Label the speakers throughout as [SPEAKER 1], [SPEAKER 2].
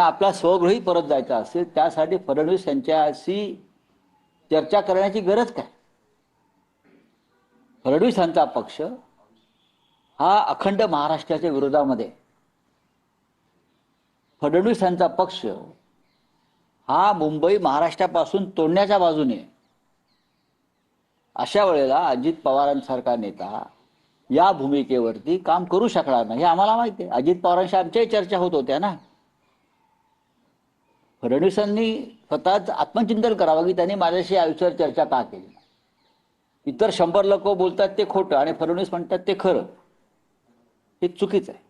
[SPEAKER 1] आपला स्वगृही परत जायचा असेल त्यासाठी फडणवीस यांच्याशी चर्चा करण्याची गरज काय? फडणवीसांचा पक्ष हा अखंड महाराष्ट्राच्या विरोधामध्ये, फडणवीसांचा पक्ष हा मुंबई महाराष्ट्रापासून तोडण्याच्या बाजूने. अशा वेळेला अजित पवारांसारखा नेता या भूमिकेवरती काम करू शकणार नाही हे आम्हाला माहिती आहे. अजित पवारांशी आमच्याही चर्चा होत होत्या ना. फडणवीसांनी स्वतःच आत्मचिंतन करावं की त्यांनी माझ्याशी आयुष्यावर चर्चा का केली. इतर 100 लोक बोलतात ते खोटं आणि फडणवीस म्हणतात ते खरं. हे चुकीचं आहे.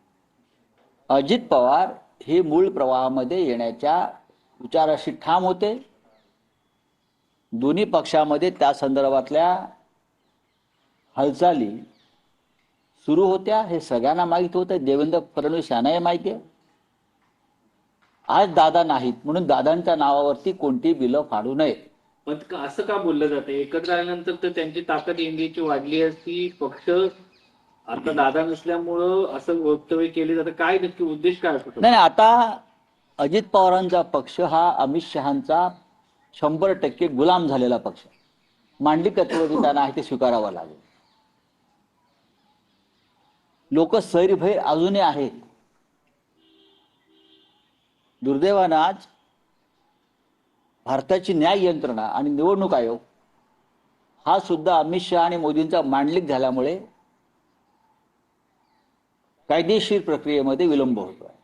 [SPEAKER 1] अजित पवार हे मूळ प्रवाहामध्ये येण्याच्या विचाराशी ठाम होते. दोन्ही पक्षामध्ये त्या संदर्भातल्या हालचाली सुरू होत्या हे सगळ्यांना माहीत होतं. देवेंद्र फडणवीस यांनाही माहिती आहे. आज दादा नाहीत म्हणून दादांच्या नावावरती कोणती बिलं फाडू नये.
[SPEAKER 2] पण असं का बोललं जातं? एकत्र आल्यानंतर तर त्यांची ताकद एनडीएची वाढली असती. पक्ष आता दादा नसल्यामुळं असं वक्तव्य केले जातं. काय नक्की उद्देश काय असतो?
[SPEAKER 1] नाही, आता अजित पवारांचा पक्ष हा अमित शहांचा 100% गुलाम झालेला पक्ष. मांडलिकत्व जे त्यांना आहे ते स्वीकारावं लागेल. लोक सैरभैर अजूनही आहेत. दुर्दैवानं आज भारताची न्याय यंत्रणा आणि निवडणूक आयोग हा सुद्धा अमित शहा आणि मोदींचा मांडलिक झाल्यामुळे कायदेशीर प्रक्रियेमध्ये विलंब होतो आहे.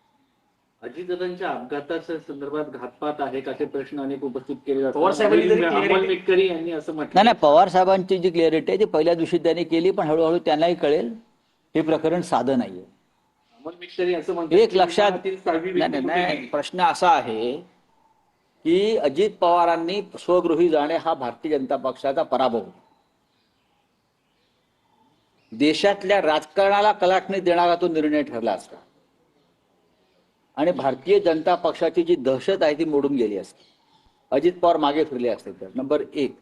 [SPEAKER 2] अजितदादांच्या अपघाताच्या संदर्भात घातपात आहे का असे प्रश्न अनेक उपस्थित केले जातात. अमोल मिटकरी यांनी असं म्हटलं.
[SPEAKER 1] नाही, पवार साहेबांची जी क्लिअरिटी आहे ती पहिल्या दिवशी त्यांनी केली, पण हळूहळू त्यांनाही कळेल हे प्रकरण साधं नाहीये.
[SPEAKER 2] अमोल मिटकरी असं म्हणतात
[SPEAKER 1] एक लक्षात, नाही, प्रश्न असा आहे की अजित पवारांनी स्वगृही जाणे हा भारतीय जनता पक्षाचा पराभव. देशातल्या राजकारणाला कलाटणी देणारा तो निर्णय ठरला असता आणि भारतीय जनता पक्षाची जी दहशत आहे ती मोडून गेली असती. अजित पवार मागे फिरले असते तर. नंबर 1,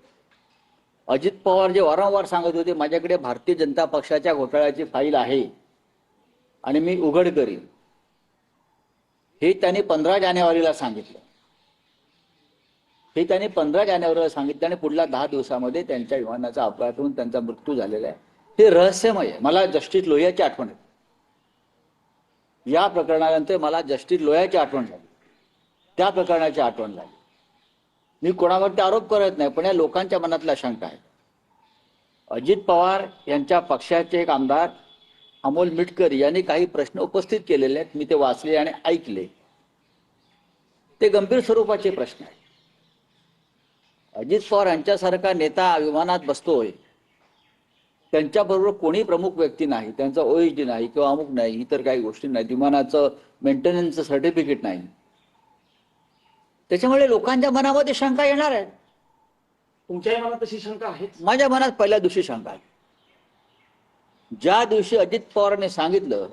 [SPEAKER 1] अजित पवार जे वारंवार सांगत होते माझ्याकडे भारतीय जनता पक्षाच्या घोटाळ्याची फाईल आहे आणि मी उघड करीन, हे त्यांनी 15 जानेवारीला सांगितलं. हे त्यांनी 15 जानेवारीला सांगितलं आणि पुढल्या 10 दिवसामध्ये त्यांच्या विमानाचा अपघात होऊन त्यांचा मृत्यू झालेला आहे. हे रहस्यमय आहे. मला जस्टिस लोहियाची आठवण येते. या प्रकरणानंतर मला जस्टिस लोहियाची आठवण झाली, त्या प्रकरणाची आठवण झाली. मी कोणावरती आरोप करत नाही, पण या लोकांच्या मनातल्या शंका आहे. अजित पवार यांच्या पक्षाचे एक आमदार अमोल मिटकरी यांनी काही प्रश्न उपस्थित केलेले आहेत. मी ते वाचले आणि ऐकले. ते गंभीर स्वरूपाचे प्रश्न आहेत. अजित पवार यांच्यासारखा नेता विमानात बसतोय, त्यांच्याबरोबर कोणी प्रमुख व्यक्ती नाही, त्यांचा ओएसडी नाही किंवा अमुक नाही, इतर काही गोष्टी नाही, विमानाचं मेंटेनन्सचं सर्टिफिकेट नाही. त्याच्यामुळे लोकांच्या मनामध्ये शंका येणार आहे.
[SPEAKER 2] तुमच्याही मनात तशी शंका आहे?
[SPEAKER 1] माझ्या मनात पहिल्या दिवशी शंका आहे. ज्या दिवशी अजित पवारांनी सांगितलं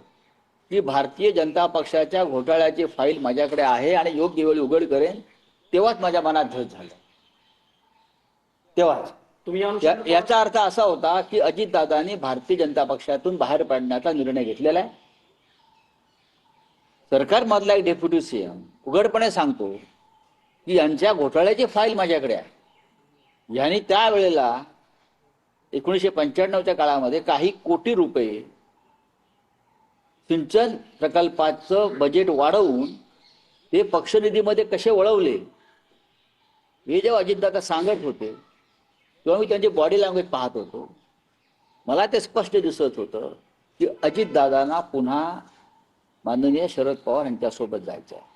[SPEAKER 1] की भारतीय जनता पक्षाच्या घोटाळ्याची फाईल माझ्याकडे आहे आणि योग्य वेळी उघड करेन, तेव्हाच माझ्या मनात धस झालं. तेव्हाच याचा अर्थ असा होता की अजितदादांनी भारतीय जनता पक्षातून बाहेर पडण्याचा निर्णय घेतलेला आहे. सरकारमधला एक डेप्युटी सीएम उघडपणे सांगतो की यांच्या घोटाळ्याची फाईल माझ्याकडे आहे. यांनी त्यावेळेला 1995च्या काळामध्ये काही कोटी रुपये सिंचन प्रकल्पाचं बजेट वाढवून ते पक्षनिधीमध्ये कसे वळवले हे जेव्हा अजितदादा सांगत होते तेव्हा मी त्यांची बॉडी लँग्वेज पाहत होतो. मला ते स्पष्ट दिसत होतं की अजितदादांना पुन्हा माननीय शरद पवार यांच्यासोबत जायचं आहे.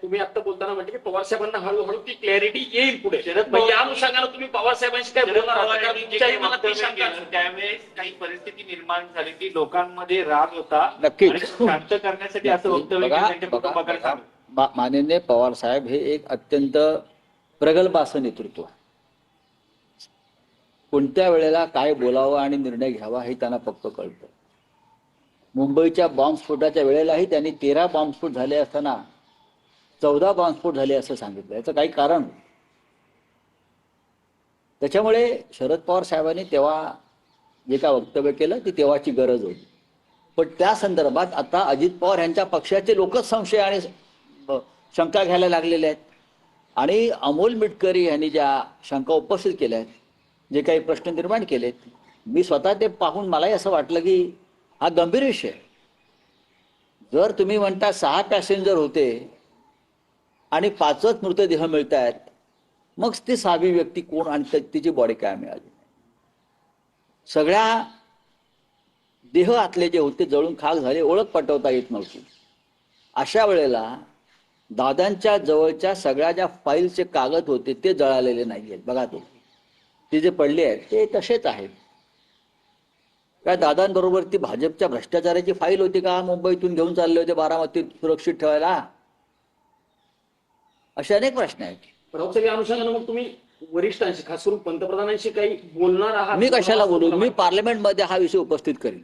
[SPEAKER 3] तुम्ही आता बोलताना म्हणजे की पवार साहेबांना हळूहळू ती क्लॅरिटी येईल पुढे. या अनुषंगाने तुम्ही पवार साहेबांशी काय बोलणार आहात?
[SPEAKER 2] त्यावेळेस काही परिस्थिती निर्माण झाली की लोकांमध्ये राग होता,
[SPEAKER 1] नक्कीच
[SPEAKER 2] शांत करण्यासाठी असं वक्तव्य.
[SPEAKER 1] माननीय पवार साहेब हे एक अत्यंत प्रगल्भ असं नेतृत्व आहे. कोणत्या वेळेला काय बोलावं आणि निर्णय घ्यावा हे त्यांना पक्क कळतं. मुंबईच्या बॉम्बस्फोटाच्या वेळेलाही त्यांनी 13 बॉम्बस्फोट झाले असताना 14 बॉम्बस्फोट झाले असं सांगितलं. याचं काही कारण. त्याच्यामुळे शरद पवार साहेबांनी तेव्हा जे काय वक्तव्य केलं ती तेव्हाची गरज होती. पण त्या संदर्भात आता अजित पवार यांच्या पक्षाचे लोकच संशय आणि शंका घ्यायला लागलेले आहेत. आणि अमोल मिटकरी यांनी ज्या शंका उपस्थित केल्या आहेत, जे काही प्रश्न निर्माण केलेत, मी स्वतः ते पाहून मलाही असं वाटलं की हा गंभीर विषय आहे. जर तुम्ही म्हणता 6 पॅसेंजर होते आणि 5च मृतदेह मिळत आहेत, मग ती 6वी व्यक्ती कोण आणि तिची बॉडी काय मिळाली? सगळ्या देह आतले जे होते जळून खाक झाले, ओळख पटवता येत नव्हती. अशा वेळेला दादांच्या जवळच्या सगळ्या ज्या फाईलचे कागद होते ते जळालेले नाहीयेत. बघा ते जे पडले आहेत ते तसेच आहेत. काय दादांबरोबर ती भाजपच्या भ्रष्टाचाराची फाईल होती का? मुंबईतून घेऊन चालले होते बारामतीत सुरक्षित ठेवायला? असे अनेक प्रश्न आहेत.
[SPEAKER 3] राऊत साहेब, या अनुषंगाने मग तुम्ही वरिष्ठांशी, खास करून पंतप्रधानांशी काही बोलणार आहात?
[SPEAKER 1] मी कशाला बोलू? मी पार्लमेंटमध्ये हा विषय उपस्थित करीन.